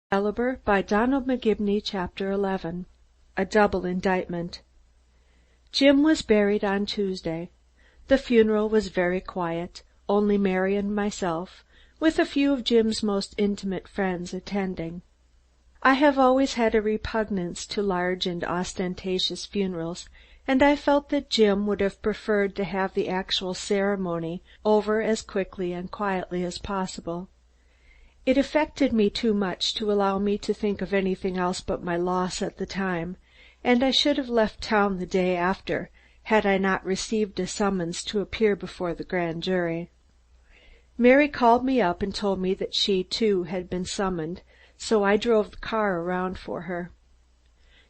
Caliber by Donald MCGIBENY Chapter 11. A Double Indictment. Jim was buried on Tuesday. The funeral was very quiet, only Mary and myself, with a few of Jim's most intimate friends attending. I have always had a repugnance to large and ostentatious funerals, and I felt that Jim would have preferred to have the actual ceremony over as quickly and quietly as possible. It affected me too much to allow me to think of anything else but my loss at the time, and I should have left town the day after, had I not received a summons to appear before the grand jury. Mary called me up and told me that she, too, had been summoned, so I drove the car around for her.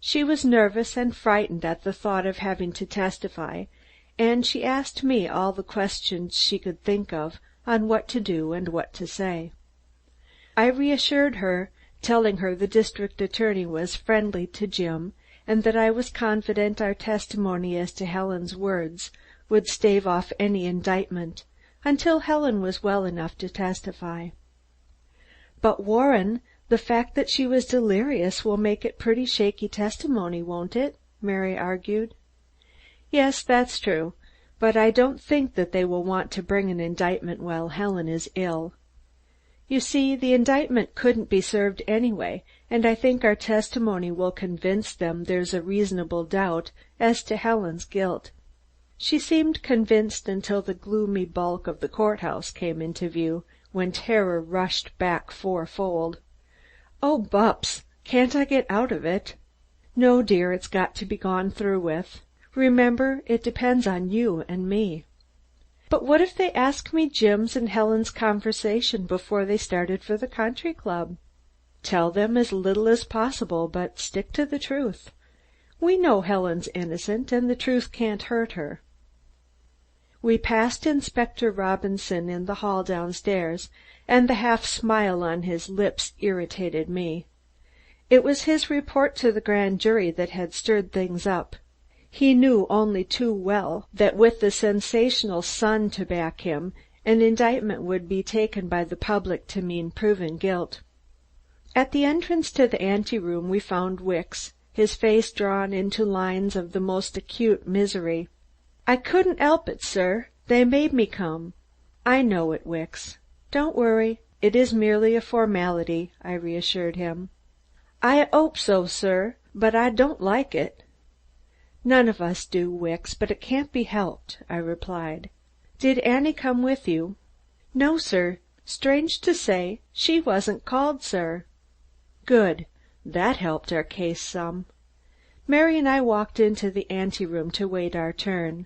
She was nervous and frightened at the thought of having to testify, and she asked me all the questions she could think of on what to do and what to say. I reassured her, telling her the district attorney was friendly to Jim, and that I was confident our testimony as to Helen's words would stave off any indictment until Helen was well enough to testify. "But, Warren, the fact that she was delirious will make it pretty shaky testimony, won't it?" Mary argued. "Yes, that's true, but I don't think that they will want to bring an indictment while Helen is ill. You see, the indictment couldn't be served anyway, and I think our testimony will convince them there's a reasonable doubt as to Helen's guilt." She seemed convinced until the gloomy bulk of the courthouse came into view, when terror rushed back fourfold. "Oh, Bupps, can't I get out of it?" "No, dear, it's got to be gone through with. Remember, it depends on you and me." "But what if they ask me Jim's and Helen's conversation before they started for the country club?" "Tell them as little as possible, but stick to the truth. We know Helen's innocent, and the truth can't hurt her." We passed Inspector Robinson in the hall downstairs, and the half smile on his lips irritated me. It was his report to the grand jury that had stirred things up. He knew only too well that with the sensational Sun to back him, an indictment would be taken by the public to mean proven guilt. At the entrance to the anteroom we found Wicks, his face drawn into lines of the most acute misery. "I couldn't help it, sir. They made me come." "I know it, Wicks. Don't worry. It is merely a formality," I reassured him. "I 'ope so, sir, but I don't like it." "None of us do, Wicks, but it can't be helped," I replied. "Did Annie come with you?" "No, sir. Strange to say, she wasn't called, sir." "Good. That helped our case some." Mary and I walked into the anteroom to wait our turn.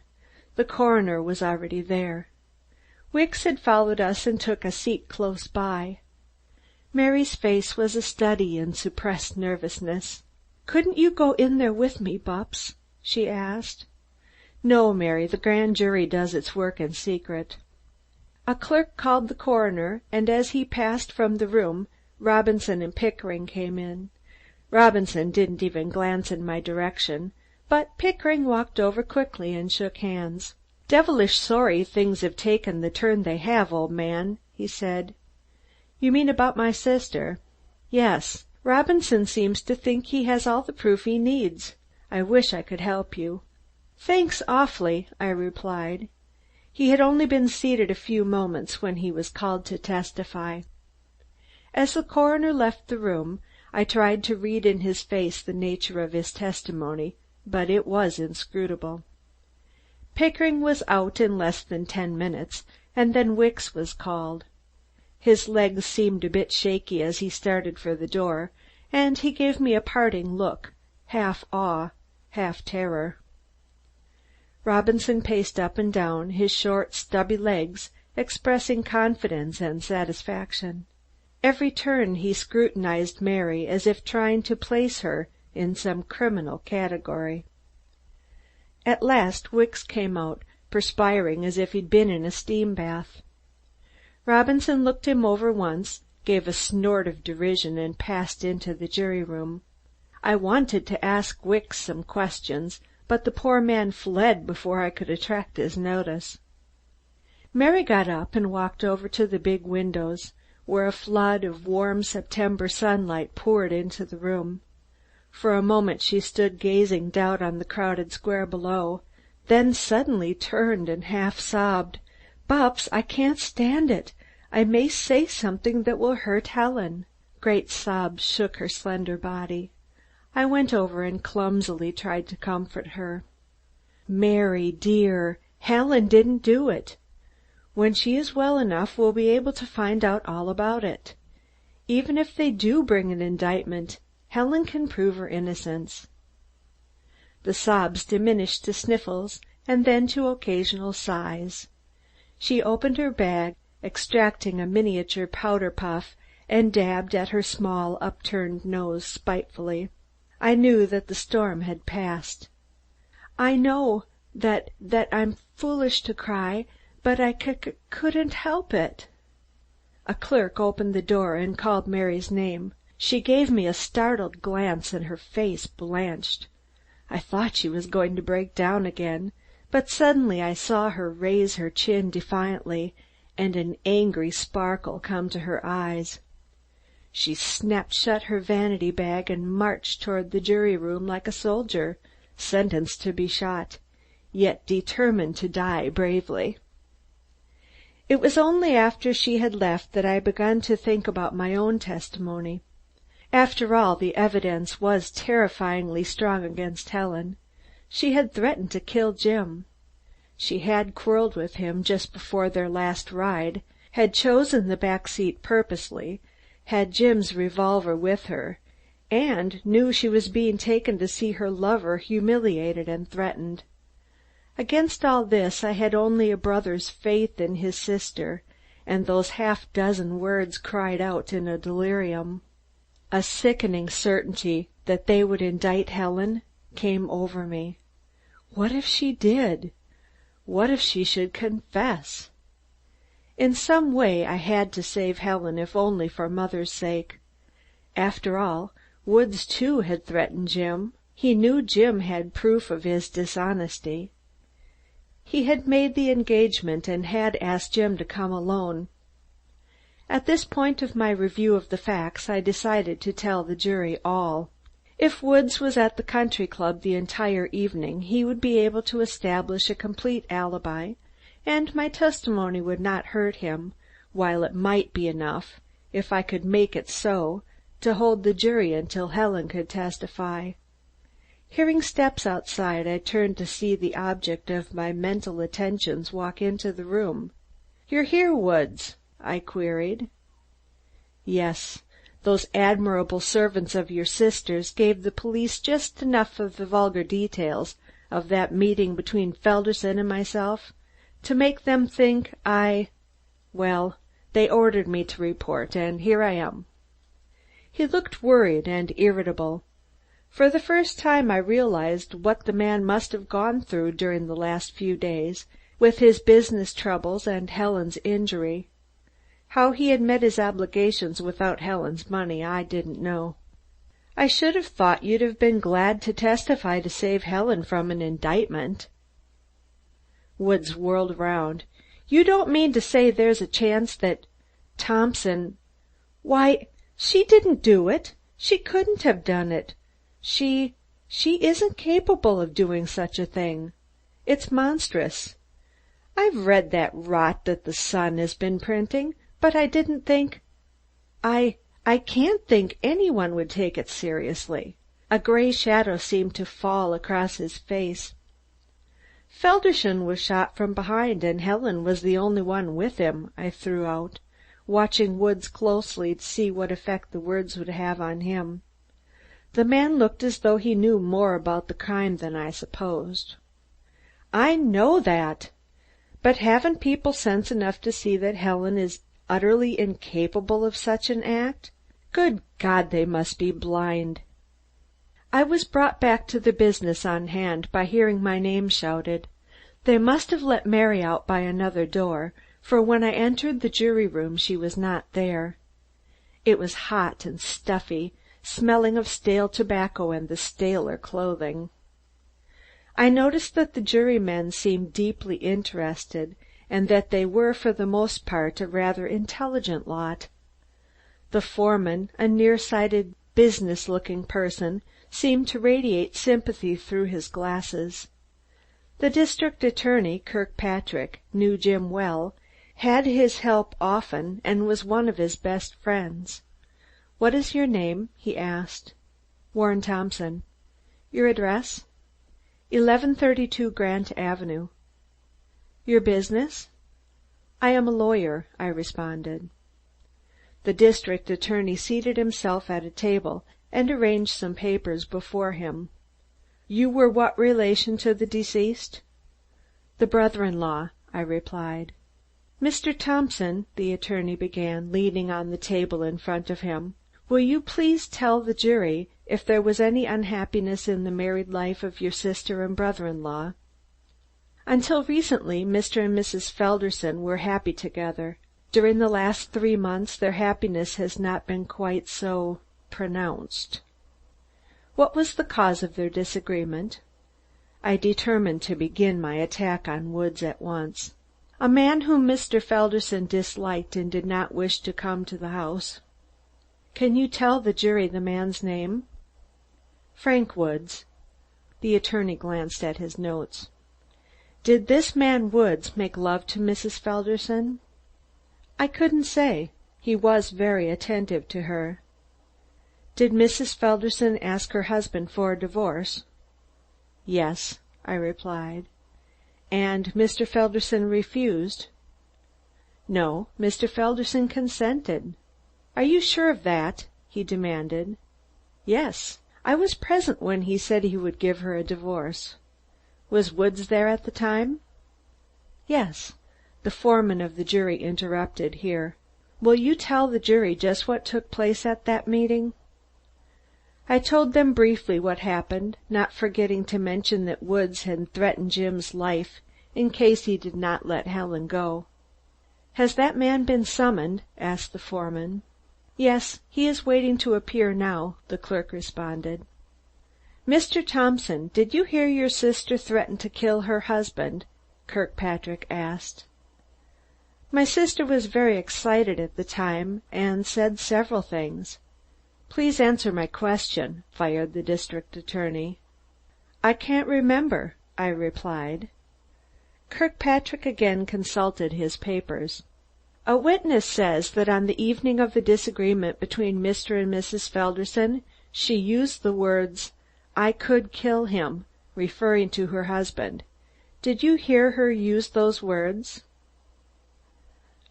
The coroner was already there. Wicks had followed us and took a seat close by. Mary's face was a study in suppressed nervousness. "Couldn't you go in there with me, Bupps?" she asked. "No, Mary, the grand jury does its work in secret." A clerk called the coroner, and as he passed from the room, Robinson and Pickering came in. Robinson didn't even glance in my direction, but Pickering walked over quickly and shook hands. "Devilish sorry things have taken the turn they have, old man," he said. "You mean about my sister?" "Yes. Robinson seems to think he has all the proof he needs. I wish I could help you." "Thanks awfully," I replied. He had only been seated a few moments when he was called to testify. As the coroner left the room, I tried to read in his face the nature of his testimony, but it was inscrutable. Pickering was out in less than 10 minutes, and then Wicks was called. His legs seemed a bit shaky as he started for the door, and he gave me a parting look, half awe, half terror. Robinson paced up and down, his short, stubby legs expressing confidence and satisfaction. Every turn he scrutinized Mary as if trying to place her in some criminal category. At last Wicks came out, perspiring as if he'd been in a steam bath. Robinson looked him over once, gave a snort of derision, and passed into the jury room. I wanted to ask Wicks some questions, but the poor man fled before I could attract his notice. Mary got up and walked over to the big windows. where a flood of warm September sunlight poured into the room. For a moment she stood gazing down on the crowded square below, then suddenly turned and half sobbed, "Bupps, I can't stand it. I may say something that will hurt Helen." Great sobs shook her slender body. I went over and clumsily tried to comfort her. "Mary, dear, Helen didn't do it. When she is well enough, we'll be able to find out all about it. Even if they do bring an indictment, Helen can prove her innocence." The sobs diminished to sniffles and then to occasional sighs. She opened her bag, extracting a miniature powder puff, and dabbed at her small upturned nose spitefully. I knew that the storm had passed. "I know that I'm foolish to cry, but I couldn't help it." A clerk opened the door and called Mary's name. She gave me a startled glance and her face blanched. I thought she was going to break down again, but suddenly I saw her raise her chin defiantly and an angry sparkle come to her eyes. She snapped shut her vanity bag and marched toward the jury room like a soldier, sentenced to be shot, yet determined to die bravely. It was only after she had left that I began to think about my own testimony. After all, the evidence was terrifyingly strong against Helen. She had threatened to kill Jim. She had quarreled with him just before their last ride, had chosen the back seat purposely, had Jim's revolver with her, and knew she was being taken to see her lover humiliated and threatened. Against all this I had only a brother's faith in his sister, and those half-dozen words cried out in a delirium. A sickening certainty that they would indict Helen came over me. What if she did? What if she should confess? In some way I had to save Helen, if only for Mother's sake. After all, Woods too had threatened Jim. He knew Jim had proof of his dishonesty. He had made the engagement and had asked Jim to come alone. At this point of my review of the facts, I decided to tell the jury all. If Woods was at the country club the entire evening, he would be able to establish a complete alibi, and my testimony would not hurt him, while it might be enough, if I could make it so, to hold the jury until Helen could testify. Hearing steps outside, I turned to see the object of my mental attentions walk into the room. "You're here, Woods?" I queried. "Yes. Those admirable servants of your sister's gave the police just enough of the vulgar details of that meeting between Felderson and myself to make them think well, they ordered me to report, and here I am." He looked worried and irritable. For the first time I realized what the man must have gone through during the last few days, with his business troubles and Helen's injury. How he had met his obligations without Helen's money, I didn't know. "I should have thought you'd have been glad to testify to save Helen from an indictment." Woods whirled around. "You don't mean to say there's a chance that Thompson— Why, she didn't do it. She couldn't have done it. She isn't capable of doing such a thing. It's monstrous. I've read that rot that the Sun has been printing, but I didn't think— I can't think anyone would take it seriously." A gray shadow seemed to fall across his face. "Felderson was shot from behind, and Helen was the only one with him," I threw out, watching Woods closely to see what effect the words would have on him. The man looked as though he knew more about the crime than I supposed. "I know that. But haven't people sense enough to see that Helen is utterly incapable of such an act? Good God, they must be blind." I was brought back to the business on hand by hearing my name shouted. They must have let Mary out by another door, for when I entered the jury room she was not there. It was hot and stuffy, smelling of stale tobacco and the staler clothing. I noticed that the jurymen seemed deeply interested, and that they were for the most part a rather intelligent lot. The foreman, a near-sighted, business-looking person, seemed to radiate sympathy through his glasses. The district attorney, Kirkpatrick, knew Jim well, had his help often, and was one of his best friends. "What is your name?" he asked. "Warren Thompson." "Your address?" 1132 Grant Avenue. "Your business?" "I am a lawyer," I responded. The district attorney seated himself at a table and arranged some papers before him. "You were what relation to the deceased?" "The brother-in-law," I replied. "Mr. Thompson," the attorney began, leaning on the table in front of him, "will you please tell the jury if there was any unhappiness in the married life of your sister and brother-in-law?" "Until recently, Mr. and Mrs. Felderson were happy together. During the last 3 months their happiness has not been quite so pronounced." "What was the cause of their disagreement?" I determined to begin my attack on Woods at once. "A man whom Mr. Felderson disliked and did not wish to come to the house." "Can you tell the jury the man's name?" "Frank Woods." The attorney glanced at his notes. "Did this man Woods make love to Mrs. Felderson?" "I couldn't say. He was very attentive to her." "Did Mrs. Felderson ask her husband for a divorce?" "Yes," I replied. "And Mr. Felderson refused?" "No, Mr. Felderson consented." "Are you sure of that?" he demanded. "Yes. I was present when he said he would give her a divorce." "Was Woods there at the time?" "Yes." The foreman of the jury interrupted here. "Will you tell the jury just what took place at that meeting?" I told them briefly what happened, not forgetting to mention that Woods had threatened Jim's life in case he did not let Helen go. "Has that man been summoned?" asked the foreman. "Yes, he is waiting to appear now," the clerk responded. "Mr. Thompson, did you hear your sister threaten to kill her husband?" Kirkpatrick asked. "My sister was very excited at the time, and said several things." "Please answer my question," fired the district attorney. "I can't remember," I replied. Kirkpatrick again consulted his papers. "A witness says that on the evening of the disagreement between Mr. and Mrs. Felderson, she used the words, 'I could kill him,' referring to her husband. Did you hear her use those words?"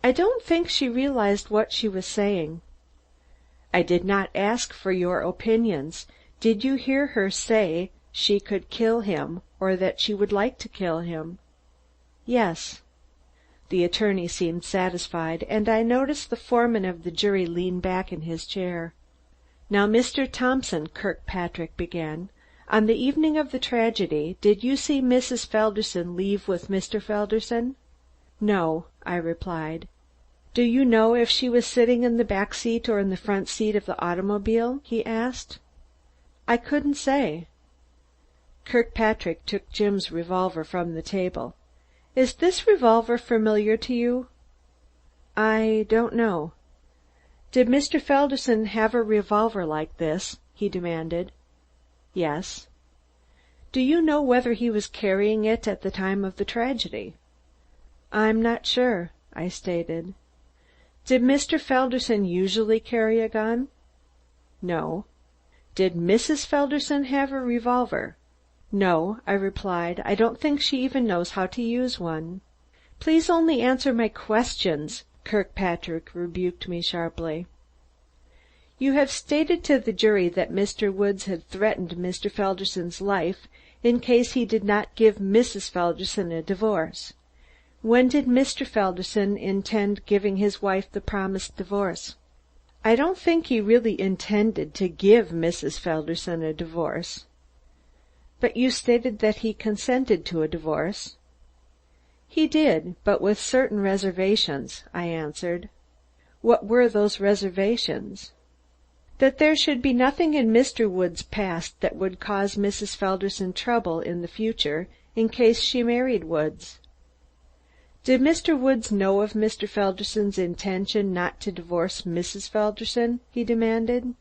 "I don't think she realized what she was saying." "I did not ask for your opinions. Did you hear her say she could kill him, or that she would like to kill him?" "Yes." The attorney seemed satisfied, and I noticed the foreman of the jury lean back in his chair. "Now, Mr. Thompson," Kirkpatrick began, "on the evening of the tragedy, did you see Mrs. Felderson leave with Mr. Felderson?" "No," I replied. "Do you know if she was sitting in the back seat or in the front seat of the automobile?" he asked. "I couldn't say." Kirkpatrick took Jim's revolver from the table. "Is this revolver familiar to you?" "I don't know." "Did Mr. Felderson have a revolver like this?" he demanded. "Yes." "Do you know whether he was carrying it at the time of the tragedy?" "I'm not sure," I stated. "Did Mr. Felderson usually carry a gun?" "No." "Did Mrs. Felderson have a revolver?" "No," I replied. "I don't think she even knows how to use one." "Please only answer my questions," Kirkpatrick rebuked me sharply. "You have stated to the jury that Mr. Woods had threatened Mr. Felderson's life in case he did not give Mrs. Felderson a divorce. When did Mr. Felderson intend giving his wife the promised divorce?" "I don't think he really intended to give Mrs. Felderson a divorce." "But you stated that he consented to a divorce." "He did, but with certain reservations," I answered. "What were those reservations?" "That there should be nothing in Mr. Woods' past that would cause Mrs. Felderson trouble in the future in case she married Woods." Did Mr. Woods know of Mr. Felderson's intention not to divorce Mrs. Felderson?" he demanded.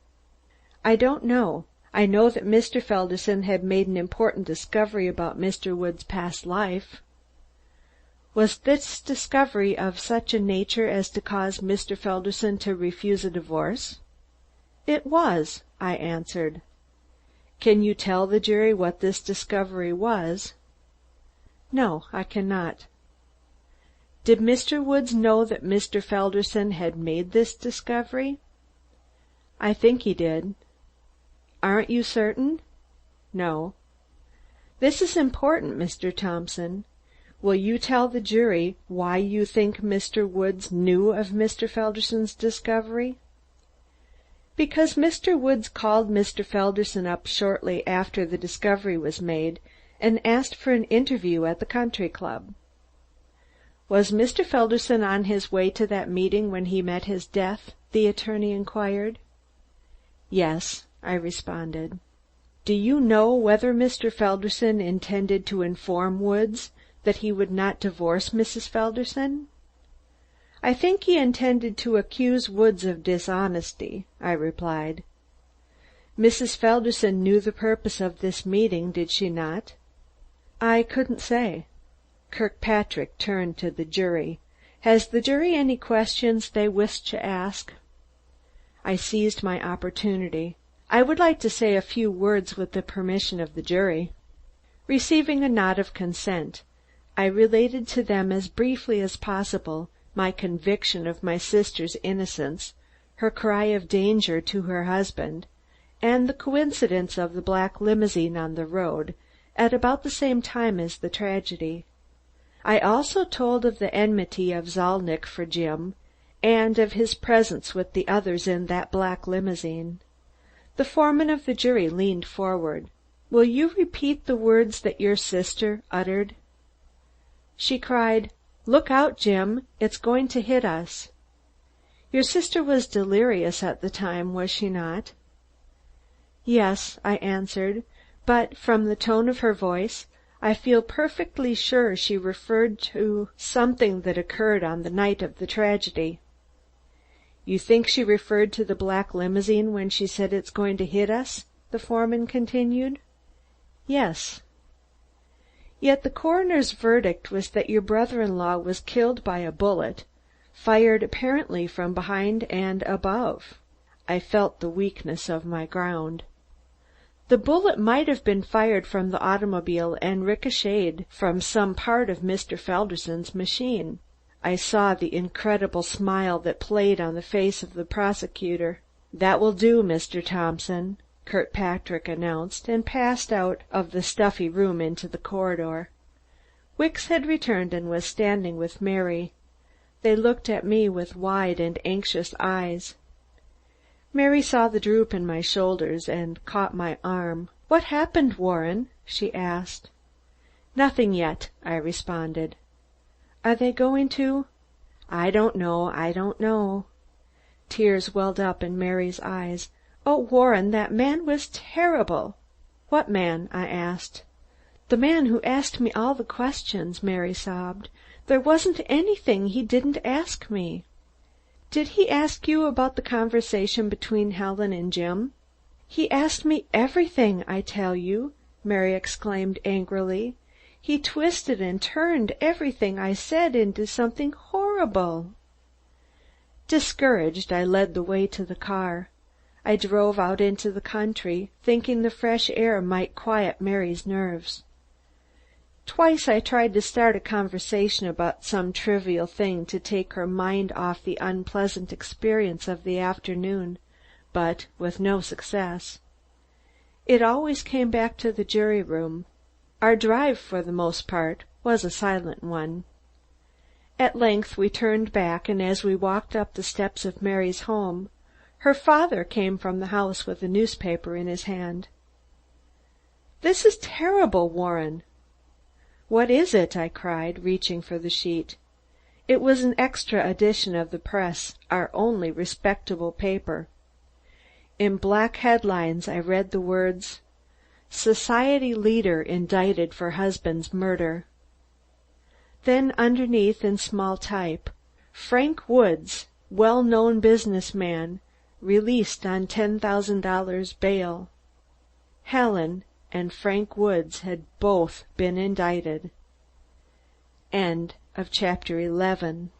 "I don't know. I know that Mr. Felderson had made an important discovery about Mr. Woods' past life." "Was this discovery of such a nature as to cause Mr. Felderson to refuse a divorce?" "It was," I answered. "Can you tell the jury what this discovery was?" "No, I cannot." "Did Mr. Woods know that Mr. Felderson had made this discovery?" "I think he did." "Aren't you certain?" "No." "This is important, Mr. Thompson. Will you tell the jury why you think Mr. Woods knew of Mr. Felderson's discovery?" "Because Mr. Woods called Mr. Felderson up shortly after the discovery was made and asked for an interview at the country club." "Was Mr. Felderson on his way to that meeting when he met his death?" the attorney inquired. "Yes," I responded. "Do you know whether Mr. Felderson intended to inform Woods that he would not divorce Mrs. Felderson?" "I think he intended to accuse Woods of dishonesty," I replied. "Mrs. Felderson knew the purpose of this meeting, did she not?" "I couldn't say." Kirkpatrick turned to the jury. "Has the jury any questions they wish to ask?" I seized my opportunity. "I would like to say a few words with the permission of the jury." Receiving a nod of consent, I related to them as briefly as possible my conviction of my sister's innocence, her cry of danger to her husband, and the coincidence of the black limousine on the road at about the same time as the tragedy. I also told of the enmity of Zalnitch for Jim, and of his presence with the others in that black limousine. The foreman of the jury leaned forward. "Will you repeat the words that your sister uttered?" "She cried, 'Look out, Jim, it's going to hit us.' Your sister was delirious at the time, was she not?" "Yes," I answered, "but from the tone of her voice, I feel perfectly sure she referred to something that occurred on the night of the tragedy." "You think she referred to the black limousine when she said it's going to hit us?" the foreman continued. "Yes." "Yet the coroner's verdict was that your brother-in-law was killed by a bullet, fired apparently from behind and above." I felt the weakness of my ground. "The bullet might have been fired from the automobile and ricocheted from some part of Mr. Felderson's machine." I saw the incredible smile that played on the face of the prosecutor. "That will do, Mr. Thompson," Kirkpatrick announced, and passed out of the stuffy room into the corridor. Wicks had returned and was standing with Mary. They looked at me with wide and anxious eyes. Mary saw the droop in my shoulders and caught my arm. "What happened, Warren?" she asked. "Nothing yet," I responded. "Are they going to—" "I don't know." Tears welled up in Mary's eyes. "Oh, Warren, that man was terrible!" "What man?" I asked. "The man who asked me all the questions," Mary sobbed. "There wasn't anything he didn't ask me." "Did he ask you about the conversation between Helen and Jim?" "He asked me everything, I tell you," Mary exclaimed angrily. "He twisted and turned everything I said into something horrible." Discouraged, I led the way to the car. I drove out into the country, thinking the fresh air might quiet Mary's nerves. Twice I tried to start a conversation about some trivial thing to take her mind off the unpleasant experience of the afternoon, but with no success. It always came back to the jury room. Our drive, for the most part, was a silent one. At length we turned back, and as we walked up the steps of Mary's home, her father came from the house with a newspaper in his hand. "This is terrible, Warren." "What is it?" I cried, reaching for the sheet. It was an extra edition of the Press, our only respectable paper. In black headlines I read the words, "Society Leader Indicted for Husband's Murder." Then underneath in small type, Frank Woods, well known business man, released on $10,000 bail. Helen and Frank Woods had both been indicted. Chapter 11